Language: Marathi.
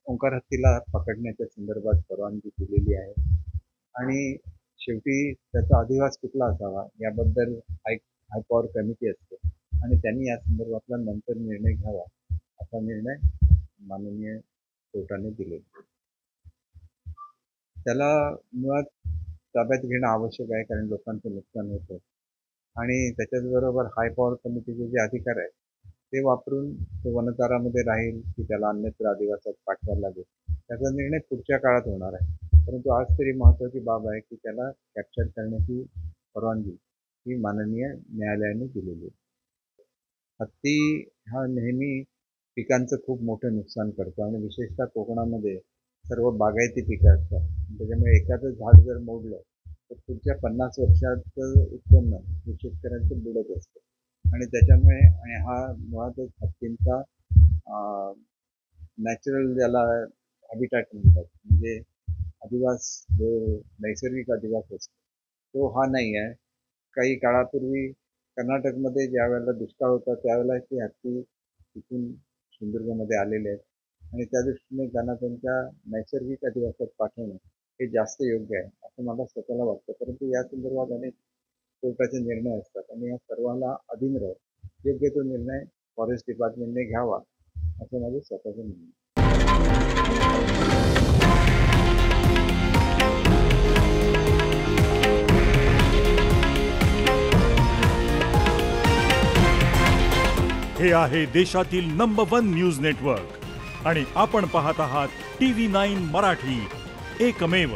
ओंकार हत्तीला पकडण्याच्या संदर्भात परवानगी दिलेली आहे आणि शेवटी त्याचा अधिवास कुठला असावा याबद्दल हाय पॉवर कमिटी असते आणि त्यांनी या संदर्भातला नंतर निर्णय घ्यावा असा निर्णय माननीय कोर्टाने दिलेला. त्याला मुळात ताब्यात घेणं आवश्यक आहे कारण लोकांचं नुकसान होतं आणि त्याच्याचबरोबर हाय पॉवर कमिटीचे जे अधिकार आहेत ते वापरून तो वनतारामध्ये राहील की त्याला अन्यत्र अधिवासात पाठवायला लागेल त्याचा निर्णय पुढच्या काळात होणार आहे. परंतु आज तरी महत्त्वाची बाब आहे की त्याला कॅप्चर करण्याची परवानगी ही माननीय न्यायालयाने दिलेली आहे. हत्ती हा नेहमी पिकांचं खूप मोठं नुकसान करतो आणि विशेषतः कोकणामध्ये सर्व बागायती पिकं असतात. त्याच्यामुळे एखादं झाड जर मोडलं तर पुढच्या 50 वर्षाचं उत्पन्न हे शेतकऱ्यांचं बुडत असतं आणि त्याच्यामुळे आणि हा मुळातच हत्तींचा नॅचरल ज्याला हॅबिटॅट म्हणतात म्हणजे अधिवास जो नैसर्गिक अधिवास असतो तो हा नाही आहे. काही काळापूर्वी कर्नाटकमध्ये ज्या वेळेला दुष्काळ होता त्यावेळेला ते हत्ती तिथून सिंधुदुर्गमध्ये आलेले आहेत आणि त्या दृष्टीने त्यांना त्यांच्या नैसर्गिक अधिवासात पाठवणं हे जास्त योग्य आहे असं मला स्वतःला वाटतं. परंतु या संदर्भात अनेक कोर्टाचे निर्णय असतात आणि या सर्वांना अधीन राहत योग्य तो निर्णय फॉरेस्ट डिपार्टमेंटने घ्यावा असं माझं स्वतःचं म्हणणं आहे. हे आहे देशातील नंबर 1 न्यूज नेटवर्क आणि आपण पाहत आहात TV9 मराठी, एकमेव.